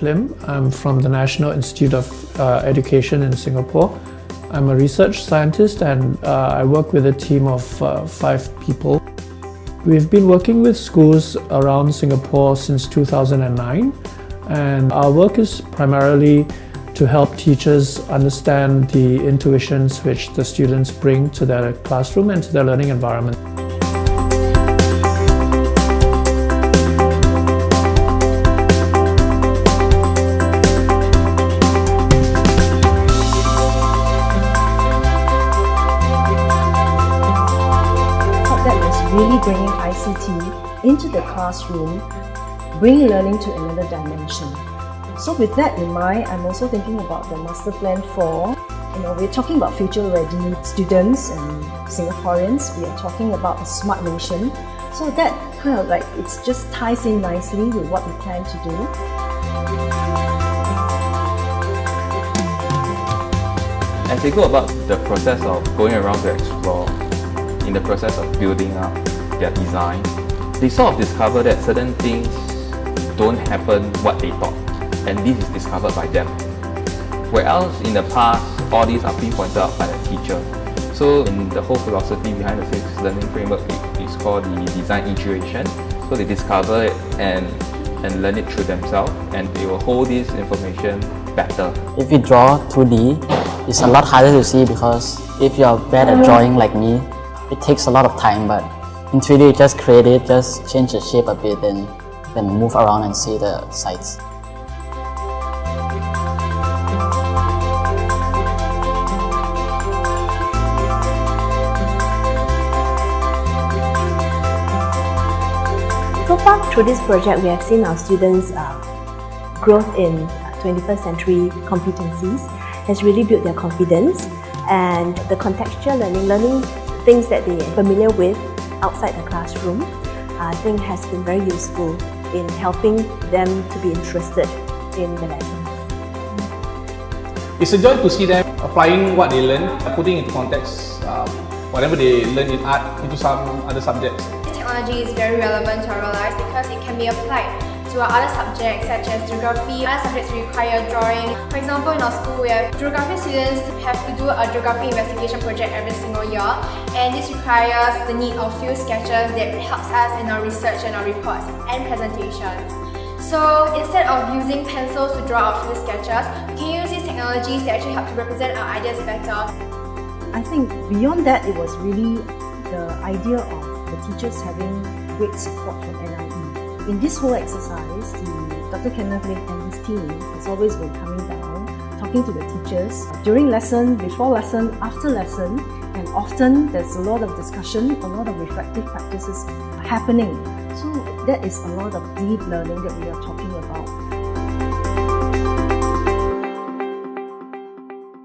Lim. I'm from the National Institute of Education in Singapore. I'm a research scientist and I work with a team of 5 people. We've been working with schools around Singapore since 2009, and our work is primarily to help teachers understand the intuitions which the students bring to their classroom and to their learning environment. Really bringing ICT into the classroom, bringing learning to another dimension. So with that in mind, I'm also thinking about the master plan for, we're talking about future-ready students and Singaporeans. We are talking about a smart nation. So that kind of like, it just ties in nicely with what we plan to do. As they go about the process of going around to explore, in the process of building up their design, they sort of discover that certain things don't happen what they thought, and this is discovered by them. Whereas in the past, all these are being pointed out by the teacher. So in the whole philosophy behind the 6 learning framework, it's called the design intuition. So they discover it and learn it through themselves, and they will hold this information better. If you draw 2D, it's a lot harder to see because if you're bad at drawing like me, it takes a lot of time, but in 3D you just create it, just change the shape a bit and then move around and see the sides. So far through this project, we have seen our students' growth in 21st century competencies has really built their confidence, and the contextual learning things that they are familiar with outside the classroom, I think has been very useful in helping them to be interested in the lessons. It's a joy to see them applying what they learn, putting into context whatever they learn in art into some other subjects. This technology is very relevant to our lives because it can be applied to our other subjects such as geography. Other subjects require drawing. For example, in our school, we have geography students have to do a geography investigation project every single year, and this requires the need of field sketches that helps us in our research and our reports and presentations. So instead of using pencils to draw our field sketches, we can use these technologies to actually help to represent our ideas better. I think beyond that, it was really the idea of the teachers having great support from NIE. In this whole exercise, Dr. Kenneth and his team has always been coming down, talking to the teachers during lesson, before lesson, after lesson, and often there's a lot of discussion, a lot of reflective practices happening. So that is a lot of deep learning that we are talking